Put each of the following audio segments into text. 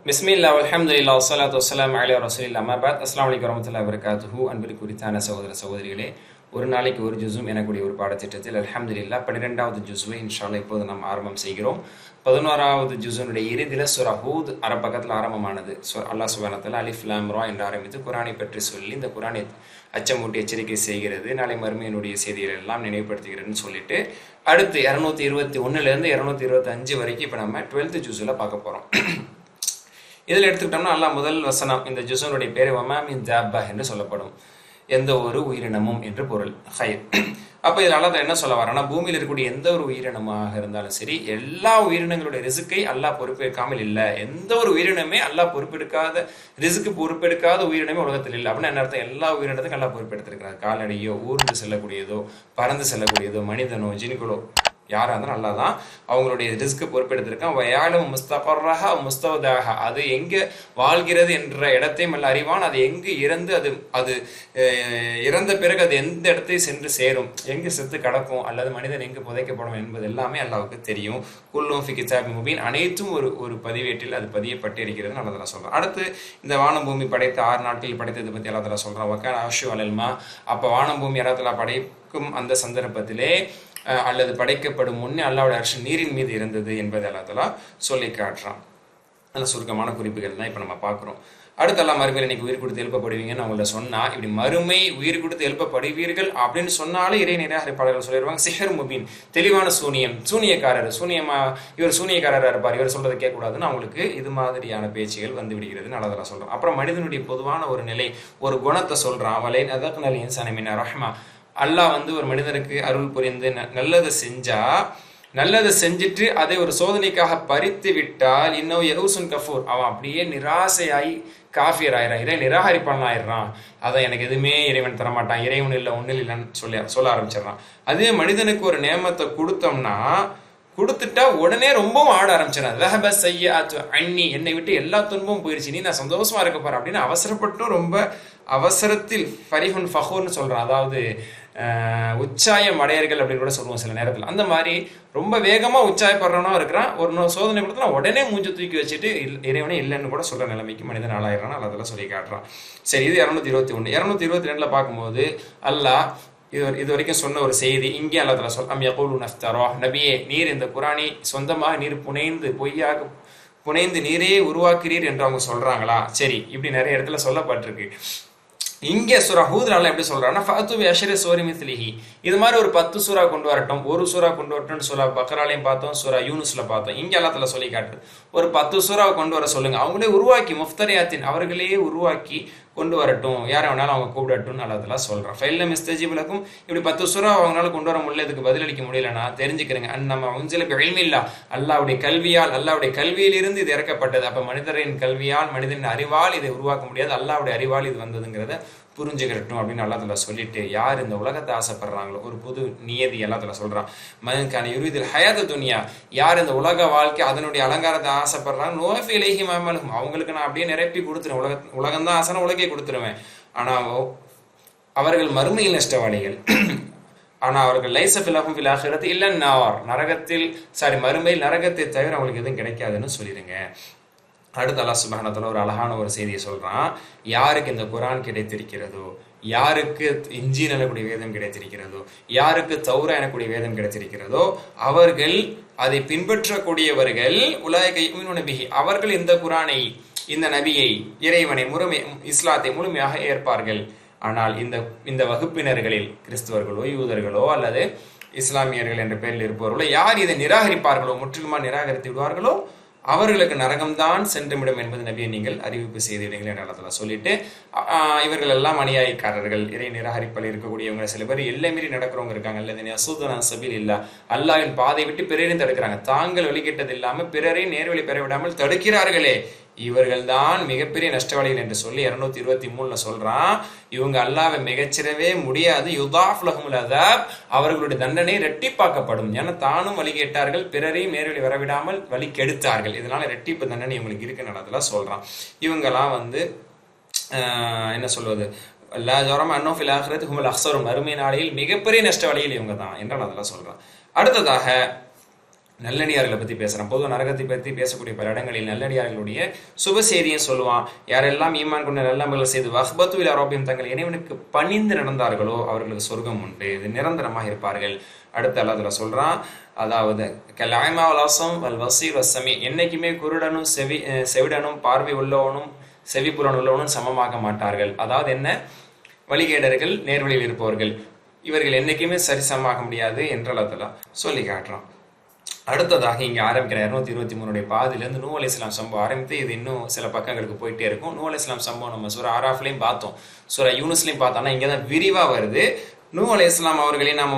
பிஸ்மில்லா அல்ஹம்துலில்லா வஸ்ஸலாத்து வஸ்ஸலாமு அலா ரசூலில்லாஹ் அம்மா பஅத். அஸ்ஸலாமு அலைக்கும் வரஹ்மத்துல்லாஹி வபரகாத்துஹு. அன்பிற்கு குறித்தான சகோதரிகளே, ஒரு நாளைக்கு ஒரு ஜுஸும் எனக்கூடிய ஒரு பாடத்திட்டத்தில் அல்ஹம்துலில்லாஹ் 12வது ஜுஸுவை இன்ஷா அல்லாஹ் இப்போது நாம் ஆரம்பம் செய்கிறோம். 11வது ஜுஸுனுடைய இறுதியில் சூரா ஹூத் பக்கத்தில் ஆரம்பமானது. அல்லாஹ் சுப்ஹானஹு வ தஆலா அலிஃப் லாம் ரா என்று ஆரம்பித்து குர்ஆனை பற்றி சொல்லி இந்த குர்ஆனை அச்சமூட்டி எச்சரிக்கை செய்கிறது, நாளை மறுமையினுடைய செய்திகள் எல்லாம் நினைவுபடுத்துகிறதுன்னு சொல்லிட்டு அடுத்து 221லேருந்து 225 வரைக்கும் இப்போ நம்ம 12th ஜுஸில் பார்க்க போகிறோம். இதில் எடுத்துக்கிட்டோம்னா அல்லாஹ் முதல் வசனம், இந்த ஜுஸனுடைய பேர் வமா மின் தாப்பா என்று சொல்லப்படும், எந்த ஒரு உயிரினமும் என்று பொருள். ஹைர். அப்போ இதில் அல்லாஹ் என்ன சொல்ல வரான்னா, பூமியில் இருக்கக்கூடிய எந்த ஒரு உயிரினமாக இருந்தாலும் சரி, எல்லா உயிரினங்களுடைய ரிசுக்கை அல்லாஹ் பொறுப்பெடுக்காமல் இல்லை. எந்த ஒரு உயிரினமே அல்லாஹ் பொறுப்பெடுக்காத, ரிசுக்கு பொறுப்பெடுக்காத உயிரினமே உலகத்தில் இல்லை. அப்படின்னா என்ன அர்த்தம்? எல்லா உயிரினத்துக்கும் அல்லாஹ் பொறுப்பெடுத்திருக்கிறார். கால்நடையோ, ஊர்ந்து செல்லக்கூடியதோ, பறந்து செல்லக்கூடியதோ, மனிதனோ, ஜின்களோ, யாராக இருந்தாலும் நல்லா தான் அவங்களுடைய ரிஸ்க்கு பொறுப்பெடுத்திருக்கான். வயாலும் முஸ்தகர்ரஹா முஸ்தவதாக, அது எங்கே வாழ்கிறது என்ற இடத்தையும் அல்ல அறிவான். அது எங்கு இறந்து அது இறந்த பிறகு அது எந்த இடத்தை சென்று சேரும், எங்கு செத்து கிடக்கும், அல்லது மனிதன் எங்கு புதைக்கப்படும் என்பது எல்லாமே அல்லாஹ்வுக்கு தெரியும். குல்லும் ஃபி கிதாபின் முபீன், அனைத்தும் ஒரு பதிவேட்டில் அது பதியப்பட்டு இருக்கிறது அல்லாஹ் தஆலா சொல்கிறான். அடுத்து இந்த வானம் பூமி படைத்த 6 நாட்களில் படைத்தது பற்றி அல்லாஹ் தஆலா சொல்கிறான். வக்கான அர்ஷு அலல்மா, அப்போ வானம் பூமி அல்லாஹ் தஆலா படைக்கும் அந்த சந்தர்ப்பத்திலே அல்லது படைக்கப்படும் முன்னே அல்லாஹ்வுடைய அர்ஷ் நீரின் மீது இருந்தது என்பதை அல்லாஹ் தஆலா சொல்லி காட்டுறான். நல்ல சுருக்கமான குறிப்புகள் தான் இப்போ நம்ம பார்க்குறோம். அடுத்து அல்லாஹ் மறுமையில் இன்னைக்கு உயிர் கொடுத்து எழுப்பப்படுவீங்கன்னு அவங்கள்ட்ட சொன்னால், இப்படி மறுமை உயிர் கொடுத்து எழுப்பப்படுவீர்கள் அப்படின்னு சொன்னாலே இறை நிராகரிப்பாளர்கள் சொல்லிடுவாங்க சிஹர் முபீன், தெளிவான சூனியம், சூனியக்காரர், இவர் சூனியக்காரராக இருப்பார், இவர் சொல்றதை கேட்கக்கூடாதுன்னு அவங்களுக்கு இது மாதிரியான பேச்சுகள் வந்து விடுகிறதுன்னு அல்லாஹ் தஆலா சொல்கிறான். அப்புறம் மனிதனுடைய பொதுவான ஒரு நிலை, ஒரு குணத்தை சொல்கிறான். வலை அதக்னல் இன்சான மின் ரஹ்மா, அல்லாஹ் ஒரு மனிதனுக்கு அருள் புரிந்து நல்லதை செஞ்சுட்டு அதை ஒரு சோதனைக்காக பறித்து விட்டால் இன்னும் யஹூசுன் கஃபூர், அவன் அப்படியே நிராசையாகி காஃபியர் ஆயிடுறான், இறை நிராகரிப்பான் ஆயிடுறான். அதை எனக்கு எதுவுமே இறைவன் தரமாட்டான், இறைவன் இல்லை ஒன்றில் இல்லைன்னு சொல்ல ஆரம்பிச்சிடறான். அதே மனிதனுக்கு ஒரு நேமத்தை கொடுத்துட்டா உடனே ரொம்பவும் ஆட ஆரம்பிச்சிடறான். ரஹப சய்யாத்து அன்னி, என்னை விட்டு எல்லா துன்பமும் போயிடுச்சு, நீ நான் சந்தோஷமா இருக்க போறேன் அப்படின்னு அவசரப்பட்டும் ரொம்ப அவசரத்தில் ஃபரிஹுன் ஃபஹூர்னு சொல்றான். அதாவது உச்சாயம் அடையர்கள் அப்படின்னு கூட சொல்லுவோம் சில நேரத்தில். அந்த மாதிரி ரொம்ப வேகமாக உச்சாயப்படுறவனா இருக்கிறான். ஒரு சோதனை கொடுத்தா உடனே மூஞ்சி தூக்கி வச்சுட்டு இறைவனே இல்லைன்னு கூட சொல்கிற நிலைமைக்கு மனிதன் ஆளாயிரான். அதெல்லாம் சொல்லி காட்டுறான். சரி, இது 221. 222 பார்க்கும்போது அல்லாஹ் இது வரைக்கும் சொன்ன ஒரு செய்தி இங்கே அல்லாஹ் தஆலா சொல்றான், யகூலுன இஃப்தரா, நபியே நீர் இந்த குர்ஆனை சொந்தமாக நீர் பொய்யாக புனைந்து நீரே உருவாக்குறீர் என்று அவங்க சொல்றாங்களா? சரி, இப்படி நிறைய இடத்துல சொல்லப்பட்டிருக்கு. இங்கே சூரா ஹூத்ல அல்லாஹ் எப்படி சொல்றான்னா, ஃபஅத்து பி அஷ்ரி சூரி மிஸ்லிஹி, இது மாதிரி ஒரு 10 சூரா கொண்டு வரட்டும், ஒரு சூரா கொண்டு வரட்டும். சூரா பக்ராலையும் பார்த்தோம், சூரா யூனுஸ்ல பார்த்தோம். இங்கே அல்லாஹ் தஆலா சொல்லி காட்டுது, ஒரு 10 சூறாவை கொண்டு வர சொல்லுங்க. அவங்களே உருவாக்கி முஃப்தரியாத்தின், அவர்களே உருவாக்கி கொண்டு வரட்டும், யாரை வேணாலும் அவங்க கூப்பிடட்டும் அல்லாஹ் தஆலா சொல்றான். ஃபைல்லம் இஸ்தஜீபு லக்கும், இப்படி 10 சூறா அவங்களால கொண்டு வர முடியல, இதுக்கு பதிலளிக்க முடியலன்னா தெரிஞ்சுக்கிறேங்க, அன்னமா உன்சில பி இல்மில்லாஹ், அல்லாஹ்வுடைய கல்வியிலிருந்து இது இறக்கப்பட்டது. அப்ப மனிதரின் கல்வியால், மனிதனின் அறிவால் இதை உருவாக்க முடியாது, அல்லாஹ்வுடைய அறிவால் இது வந்ததுங்கிறத புரிஞ்சுக்கிறட்டும் அப்படின்னு அல்லாஹ் தஆலா சொல்லிட்டு, யார் இந்த உலகத்தை ஆசைப்படுறாங்களோ, ஒரு புது நியதி அல்லாஹ் தஆலா சொல்றான். மன்கான யுரீதுல் ஹயாத துன்யா, யார் இந்த உலக வாழ்க்கை அதனுடைய அலங்காரத்தை ஆசைப்படுறாங்க, நுவஃபி இலைஹிம் அமலஹும், அவங்களுக்கு நான் அப்படியே நிரப்பி கொடுத்துருவேன். உலகம் தான் ஆசைனா உலகே கொடுத்துருவேன். ஆனால் அவர்கள் மறுமையில் நஷ்டவாளிகள். ஆனால் அவர்கள் லைஸ ஃபில் ஆஹிரத்தி இல்ல நார், மறுமையில் நரகத்தை தவிர அவங்களுக்கு எதுவும் கிடைக்காதுன்னு சொல்லிடுங்க. அடுத்து அல்லாஹ் சுப்ஹானஹு வ தஆலா ஒரு அழகான ஒரு செய்தியை சொல்றான். யாருக்கு இந்த குர்ஆன் கிடைத்திருக்கிறதோ, யாருக்கு இன்ஜீல் எனக்கூடிய வேதம் கிடைத்திருக்கிறதோ, யாருக்கு தௌரா எனக்கூடிய வேதம் கிடைத்திருக்கிறதோ, அவர்கள் அதை பின்பற்றக்கூடியவர்கள் உலாயிக யுமினூன பிஹி, அவர்கள் இந்த குர்ஆனை, இந்த நபியை, இறைவனை, இஸ்லாத்தை முழுமையாக ஏற்பார்கள். ஆனால் இந்த வகுப்பினர்களில் கிறிஸ்தவர்களோ, யூதர்களோ அல்லது இஸ்லாமியர்கள் என்ற பெயரில் இருப்பவர்களோ யார் இதை நிராகரிப்பார்களோ, முற்றிலுமா நிராகரித்து விடுவார்களோ, அவர்களுக்கு நரகம்தான் சென்றுவிடும் என்பது நபியை நீங்கள் அறிவிப்பு செய்துவிடுங்கள் என்று அல்லாஹ் தஆலா சொல்லிட்டு, இவர்கள் எல்லாம் அநியாயக்காரர்கள், இறை நிராகரிப்பில் இருக்கக்கூடியவங்க, சில பேர் எல்லை மீறி நடக்கிறவங்க இருக்காங்க, அல்லது யஸூதுன சபீலில்லாஹ், அல்லாஹ்வின் பாதை விட்டு பிறரையும் தடுக்கிறாங்க, தாங்கள் வழிகெட்டது இல்லாமல் பிறரை நேர்வழி பெற விடாமல் தடுக்கிறார்களே, இவர்கள் தான் மிகப்பெரிய நஷ்டவாளிகள் என்று சொல்லி 223 சொல்றான். இவங்க அல்லாஹ்வை மிகச்சிறவே முடியாது. யுதாஃப் லஹுமுல் அஸாப், அவர்களுடைய தண்டனை ரெட்டிப்பாக்கப்படும். ஏன்னா தானும் வழி கேட்டார்கள், பிறரையும் நேர்வழி வரவிடாமல் வழி கெடுத்தார்கள், இதனால ரெட்டிப்பு தண்டனை இவங்களுக்கு இருக்குன்னு அதெல்லாம் சொல்றான். இவங்கெல்லாம் என்ன சொல்வது, லா ஜரம அன்னஹும் ஃபில் ஆஹிரத்தி ஹுமுல் அக்ஸரும், மறுமை நாளையில் மிகப்பெரிய நஷ்டவாளிகள் இவங்க தான் என்றால் அதெல்லாம் சொல்றான். அடுத்ததாக நல்லடியார்களை பற்றி பேசுகிறான். பொதுவாக நரகத்தை பற்றி பேசக்கூடிய பல இடங்களில் நல்லடியார்களுடைய சுப செய்தியும் சொல்லுவான். யாரெல்லாம் ஈமான் கொண்ட நல்லமல்கள் செய்து வஹ்பத்து இலா ரப்பிஹிம் தங்கள் இறைவனுக்கு பணிந்து நடந்தார்களோ அவர்களுக்கு சொர்க்கம் உண்டு, இது நிரந்தரமாக இருப்பார்கள். அடுத்து அல்லாஹ் தஆலா சொல்றான், அதாவது கலாய்மா வலாசம் வல் வசீர் வசமி, என்னைக்குமே குருடனும் செவிடனும் பார்வை உள்ளவனும் செவிப்புலன் உள்ளவனும் சமமாக மாட்டார்கள். அதாவது என்ன, வழிகேடர்கள் நேர்வழியில் இருப்பவர்கள் இவர்கள் என்னைக்குமே சரிசமமாக முடியாது என்று அல்லாஹ் தஆலா சொல்லி காட்டுறான். அடுத்ததாக இங்கே ஆரம்பிக்கிற 223 பாதியிலேருந்து நூஹ் அலைஹிஸ்ஸலாம் சம்பவம் ஆரம்பித்து இது இன்னும் சில பக்கங்களுக்கு போயிட்டே இருக்கும். நூஹ் அலைஹிஸ்ஸலாம் சம்பவம் நம்ம சூரா ஆராஃப்லையும் பார்த்தோம், சூரா யூனுஸ்லையும் பார்த்தோம்னா இங்கே தான் விரிவாக வருது. நூஹ் அலைஹிஸ்ஸலாம் அவர்களே நாம்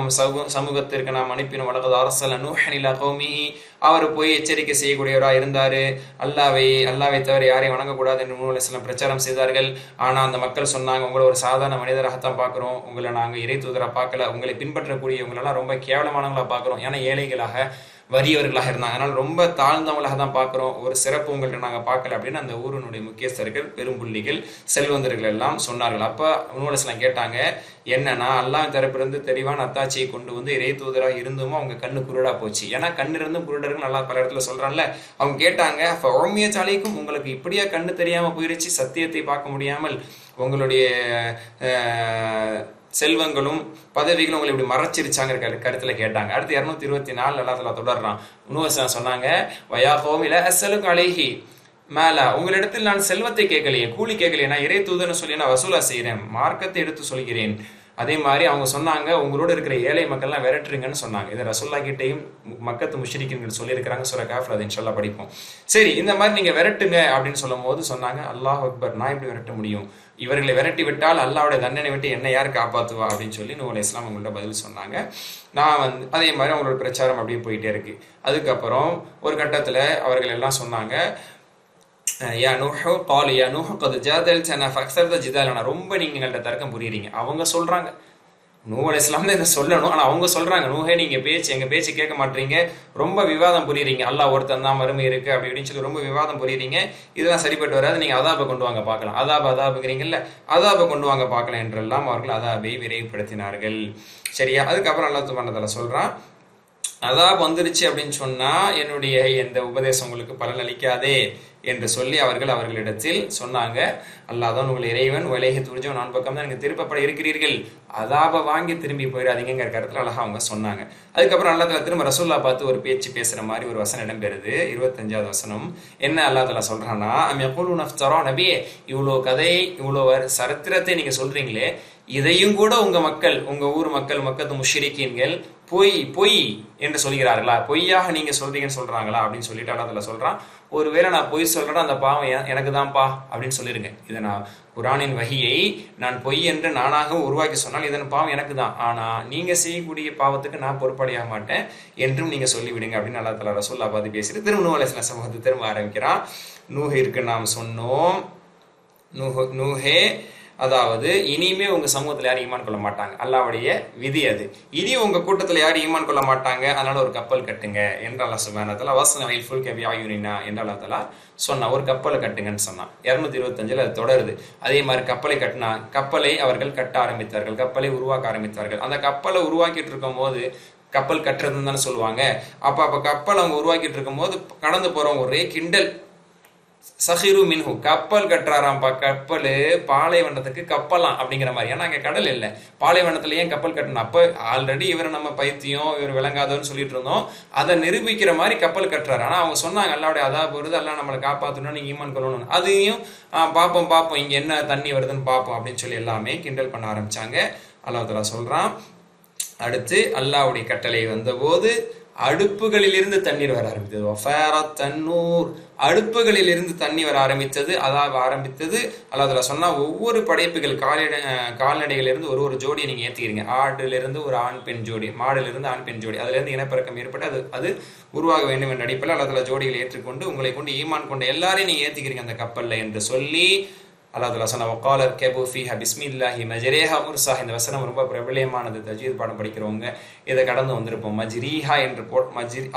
சமூகத்திற்கு நாம் அனுப்பினோம். வலகத் அர்ஸல்னா நூஹன் இலா கௌமிஹி, அவர் போய் எச்சரிக்கை செய்யக்கூடியவராக இருந்தார். அல்லாவை தவிர யாரையும் வணங்கக்கூடாது என்று நூஹ் அலைஹிஸ்ஸலாம் பிரச்சாரம் செய்தார்கள். ஆனால் அந்த மக்கள் சொன்னாங்க, உங்களை ஒரு சாதாரண மனிதராகத்தான் பார்க்குறோம், உங்களை நாங்கள் இறை தூதராக பார்க்கல, உங்களை பின்பற்றக்கூடிய உங்களெல்லாம் ரொம்ப கேவலமானவங்களாக பார்க்குறோம், ஏன்னா ஏழைகளாக வறியவர்களாக இருந்தாங்க, அதனால் ரொம்ப தாழ்ந்தவங்களாக தான் பார்க்குறோம், ஒரு சிறப்பு உங்கள்கிட்ட நாங்கள் பார்க்கல அப்படின்னு அந்த ஊரினுடைய முக்கியஸ்தர்கள் பெரும்புள்ளிகள் செல்வந்தர்கள் எல்லாம் சொன்னார்கள். அப்போ நூஹ் அலைஹிஸ்ஸலாம் கேட்டாங்க, என்னன்னா அல்லாஹ் தரப்பிலிருந்து தெளிவான அத்தாட்சியை கொண்டு வந்து இறை தூதராக இருந்துமோ அவங்க கண்ணு குருடா போச்சு. ஏன்னா கண்ணு இருந்தும் குருடர்கள் நல்லா பல இடத்துல சொல்றான்ல. அவங்க கேட்டாங்க, சாலைக்கும் உங்களுக்கு இப்படியா கண்ணு தெரியாம போயிருச்சு, சத்தியத்தை பார்க்க முடியாமல் உங்களுடைய செல்வங்களும் பதவிகளும் உங்களை இப்படி மறைச்சிருச்சாங்கிற கருத்துல கேட்டாங்க. அடுத்து 224 அல்லாஹ் தஆலா தொடர்றான். நூஹ் சொன்னாங்க, வயா கௌமில அஸ்ஸலுக அலைஹி மேலா, உங்களிடத்தில் நான் செல்வத்தை கேட்கலையே, கூலி கேட்கலையே, நான் இறை தூதன்னு சொல்லி நான் வசூலா செய்கிறேன், மார்க்கத்தை எடுத்து சொல்கிறேன். அதே மாதிரி அவங்க சொன்னாங்க, உங்களோட இருக்கிற ஏழை மக்கள்லாம் விரட்டுறீங்கன்னு சொன்னாங்க. இதை ரசூல்லா கிட்டையும் மக்கத்து முஷ்ரிக்கீன்கள் சொல்லியிருக்கிறாங்க. சூரா காஃப்ல அதை இன்ஷா அல்லாஹ் படிப்போம். சரி, இந்த மாதிரி நீங்க விரட்டுங்க அப்படின்னு சொல்லும் போது சொன்னாங்க, அல்லாஹ் அக்பர், நான் இப்படி விரட்ட முடியும், இவர்களை விரட்டி விட்டால் அல்லாஹ்வுடைய தண்டனை விட்டு என்ன யார் காப்பாற்றுவா அப்படின்னு சொல்லி நூஹ் அலைஹிஸ்ஸலாம் அவங்கள்ட்ட பதில் சொன்னாங்க. நான் அதே மாதிரி அவங்களோட பிரச்சாரம் அப்படியே போயிட்டே இருக்கு. அதுக்கப்புறம் ஒரு கட்டத்துல அவர்கள் எல்லாம் சொன்னாங்க, யா நூஹு காலு யா நூஹு கத் ஜாதல்தனா ஃபக்ஸர்த ஜிதாலனா, ரொம்ப நீங்க எங்கள்கிட்ட தர்க்கம் புரியுறீங்க. அவங்க சொல்றாங்க, நூஹ் அலைஹிஸ்ஸலாம் தான் இதை சொல்லணும், ஆனால் அவங்க சொல்றாங்க, நூஹே நீங்க எங்க பேச்சு கேட்க மாட்டீங்க, ரொம்ப விவாதம் புரியுறீங்க, அல்லாஹ் ஒருத்தன் தான் மறுமை இருக்கு அப்படி இப்படின்னு சொல்லி ரொம்ப விவாதம் புரியுறீங்க, இதெல்லாம் சரிப்பட்டு வராது, நீங்க அதாபை கொண்டு வாங்க பார்க்கலாம், அதாபுங்கிறீங்கல்ல, அதாபை கொண்டு வாங்க பார்க்கலாம் என்றெல்லாம் அவர்கள் அதாபை விரைவுபடுத்தினார்கள். சரியா? அதுக்கப்புறம் அல்லாஹ் சுப்ஹானஹு வ தஆலா சொல்றான், அதாப் வந்துருச்சு அப்படின்னு சொன்னா என்னுடைய எந்த உபதேசம் உங்களுக்கு பலன் அளிக்காதே என்று சொல்லி அவர்களிடத்தில் சொன்னாங்க, அல்லாஹ் தான் உங்கள் இறைவன், வலைஹி துர்ஜூன், நான் பக்கம் தான் நீங்க திருப்பப்பட இருக்கிறீர்கள், அதாப வாங்கி திரும்பி போயிடாதீங்கிற கருத்துல அழகா அவங்க சொன்னாங்க. அதுக்கப்புறம் அல்லாஹ் தஆலா திரும்ப ரசூல்லா பார்த்து ஒரு பேச்சு பேசுற மாதிரி ஒரு வசனம் இடம்பெறுது. 25வது வசனம். என்ன அல்லாஹ் தஆலா சொல்றான்னா, அம் யகூலுன இஃப்தரா, நபியே இவ்வளோ கதை இவ்வளோ சரித்திரத்தை நீங்க சொல்றீங்களே, இதையும் கூட உங்க மக்கள், உங்க ஊர் மக்கள், மக்கத்து முஷ்ரிக்கீன்கள் பொய் என்று சொல்கிறார்களா, பொய்யாக நீங்க சொல்றீங்கன்னு சொல்றாங்களா அப்படின்னு சொல்லிட்டு அல்லாஹ் தஆலா சொல்றான், ஒருவேளை நான் பொய் சொல்றேன்னா அந்த பாவம் எனக்கு தான்ப்பா அப்படின்னு சொல்லிருங்க. இதை நான் குரானின் வஹியை நான் பொய் என்று நானாக உருவாக்கி சொன்னால் இதன் பாவம் எனக்கு தான், ஆனா நீங்க செய்யக்கூடிய பாவத்துக்கு நான் பொறுப்படையாக மாட்டேன் என்றும் நீங்க சொல்லிவிடுங்க அப்படின்னு அல்லாஹ் தஆலா ரசூலுல்லாஹ் பார்த்து பேசிட்டு திரும்ப நூஹ் அலைஹிஸ்ஸலாம் சமூகத்தை திரும்ப ஆரம்பிக்கிறான். நூஹிற்கு நாம் சொன்னோம், நூஹே, அதாவது இனிமே உங்க சமூகத்துல யாரும் ஈமான் கொள்ள மாட்டாங்க, அல்லாஹ்வுடைய விதி அது, இனி உங்க கூட்டத்துல யாரும் ஈமான் கொள்ள மாட்டாங்க, அதனால ஒரு கப்பல் கட்டுங்க என்று அல்லாஹ் சுப்ஹானஹு வ தஆலா வஸ்னல் ஃபுல்க பிஅயுனினா என்று அல்லாஹ் தஆலா சொன்னா, ஒரு கப்பலை கட்டுங்கன்னு சொன்னான். 225 அது தொடருது. அதே மாதிரி கப்பலை கட்டினா, கப்பலை அவர்கள் கட்ட ஆரம்பித்தார்கள், கப்பலை உருவாக்க ஆரம்பித்தார்கள். அந்த கப்பலை உருவாக்கிட்டு இருக்கும் போது, கப்பல் கட்டுறதுன்னு தானே சொல்லுவாங்க, அப்ப கப்பல் அவங்க உருவாக்கிட்டு இருக்கும் போது கடந்து போறவங்க ஒரே கிண்டல், சஹிரு மின்ஹு, கப்பல் கட்டுறாராம்பா, கப்பல் பாலைவனத்துக்கு கப்பலாம் அப்படிங்கிற மாதிரி. ஏன்னா அங்கே கடல் இல்லை, பாலைவனத்துல ஏன் கப்பல் கட்டணும்? அப்போ ஆல்ரெடி இவரை நம்ம பைத்தியம், இவர் விளங்காதவன்னு சொல்லிட்டு இருந்தோம், அதை நிரூபிக்கிற மாதிரி கப்பல் கட்டுறாரு. ஆனால் அவங்க சொன்னாங்க, அல்லாவுடைய அதாப் வருது, எல்லாம் நம்மளை காப்பாற்றணும், நீங்க ஈமான் கொள்ளணும், அதையும் பார்ப்போம் இங்க என்ன தண்ணி வருதுன்னு பார்ப்போம் அப்படின்னு சொல்லி எல்லாமே கிண்டல் பண்ண ஆரம்பிச்சாங்க. அல்லாஹ் தஆலா சொல்றான், அடுத்து அல்லாஹ்வுடைய கட்டளை வந்தபோது அடுப்புகளிலிருந்து தண்ணீர் வர ஆரம்பித்தது, அடுப்புகளிலிருந்து தண்ணி வர ஆரம்பித்தது, அதாவது ஆரம்பித்தது. அல்லாஹ் தஆலா சொன்னா, ஒவ்வொரு படைப்புகள் கால்நடைகளிலிருந்து ஒரு ஜோடியை நீங்க ஏத்திக்கிறீங்க, ஆடுலிருந்து ஒரு ஆண் பெண் ஜோடி, மாடுலிருந்து ஆண் பெண் ஜோடி, அதுல இருந்து இனப்பெருக்கம் ஏற்பட்டு அது உருவாக வேண்டும் என்ற அடிப்படையில் அல்லாஹ் தஆலா ஜோடிகளை ஏற்றுக்கொண்டு உங்களை கொண்டு ஈமான் கொண்ட எல்லாரையும் நீங்க ஏத்திக்கிறீங்க அந்த கப்பல்ல என்று சொல்லி அல்லாஹ் தஆலா சொன்னா, வகால இர்கபு ஃபீஹா பிஸ்மில்லாஹி மஜ்ரீஹா முர்சாஹா. இந்த வசனம் ரொம்ப பிரபல்யமானது, தஜ்வீத் பாடம் படிக்கிறவங்க இதை கடந்து வந்திருப்போம். மஜ்ரீஹா என்று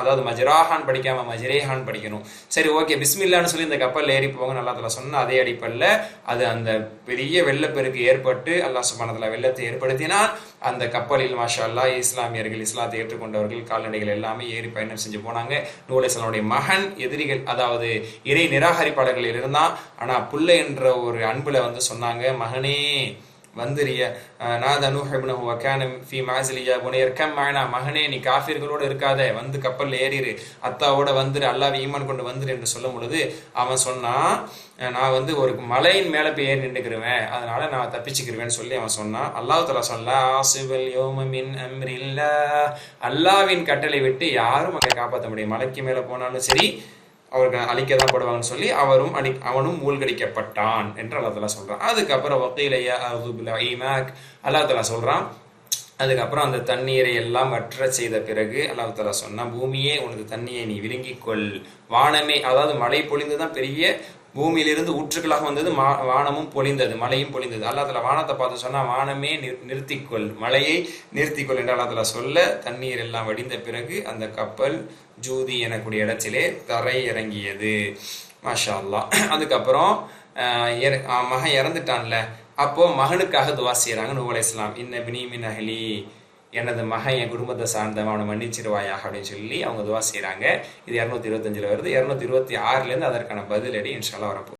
அதாவது மஜ்ராஹான் படிக்காம மஜ்ரேஹான் படிக்கணும். சரி, ஓகே, பிஸ்மில்லான்னு சொல்லி இந்த கப்பல் ஏறி போங்கன்னு அல்லாஹ் தஆலா சொன்னா, அதே அடிப்படையில் அது அந்த பெரிய வெள்ளப்பெருக்கு ஏற்பட்டு அல்லாஹ் சுப்ஹானஹு வ தஆலா வெள்ளத்தை ஏற்படுத்தினால் அந்த கப்பலில் மாஷா அல்லாஹ் இஸ்லாமியர்கள், இஸ்லாத்தை ஏற்றுக்கொண்டவர்கள், கால்நடைகள் எல்லாமே ஏறி பயணம் செஞ்சு போனாங்க. நூஹ் அலைஹிஸ்ஸலாமுடைய மகன் எதிரிகள், அதாவது இறை நிராகரிப்பாளர்கள் இருந்தான். ஆனா புள்ளை என்ற ஒரு அன்புல சொன்னாங்க, மகனே வந்துரிய நாத நூஹ் இப்னஹு வ கான ஃபீ மஅஸிலி யா புனைய இர்கம் மஅனா, மகனே நீ காஃபிர்களோட இருக்காத, வந்து கப்பல்ல ஏறிரு, அத்தாவோட வந்துரு, அல்லாஹ்வை ஈமான் கொண்டு வந்துரு என்று சொல்லும் பொழுது அவன் சொன்னான், நான் ஒரு மலையின் மேல போய் ஏறி நின்றுக்கிருவேன், அதனால நான் தப்பிச்சுக்கிருவேன்னு சொல்லி அவன் சொன்னான். அல்லாஹ் தஆலா சொல்ல ஆஸிபல் யௌம மின் அம்ரில்லாஹ், அல்லாஹ்வின் கட்டளை விட்டு யாரும் அங்கே காப்பாற்ற முடியும். மலைக்கு மேல போனாலும் சரி அவர்கள் அழிக்கதான் படுவாங்கன்னு சொல்லி அவனும் மூழ்கடிக்கப்பட்டான் என்று அல்லாஹ் தஆலா சொல்றான். அதுக்கப்புறம் வக்கீலையா அல்லாஹ் தஆலா சொல்றான். அதுக்கப்புறம் அந்த தண்ணீரை எல்லாம் வற்ற செய்த பிறகு அல்லாஹ் தஆலா சொன்னா, பூமியே உனது தண்ணியை நீ விழுங்கிக்கொள், வானமே, அதாவது மழை பொழிந்துதான் பெரிய பூமியிலிருந்து ஊற்றுக்களாக வந்தது, வானமும் பொழிந்தது, மழையும் பொழிந்தது. அல்லாஹ் தஆலா வானத்தை பார்த்து சொன்னா, வானமே நிறுத்திக்கொள், மழையை நிறுத்திக்கொள் என்று அல்லாஹ் தஆலா சொல்ல, தண்ணீர் எல்லாம் வடிந்த பிறகு அந்த கப்பல் ஜூதி எனக்கூடிய இடத்திலே தரை இறங்கியது. மாஷா அல்லாஹ். அதுக்கப்புறம் மகன் இறந்துட்டான்ல, அப்போ மகனுக்காக துவா செய்யறாங்க நூஹ் அலைஹிஸ்ஸலாம். இன்ன பினி மின் அஹ்லி, எனது மகன் என் குடும்பத்தை சார்ந்தவன், அவனை மன்னிச்சிருவாயாக அப்படின்னு சொல்லி அவங்க துவா செய்யறாங்க. இது 225 வருது. 226 அதற்கான பதிலடி இன்ஷா அல்லாஹ் வரப்போகுது.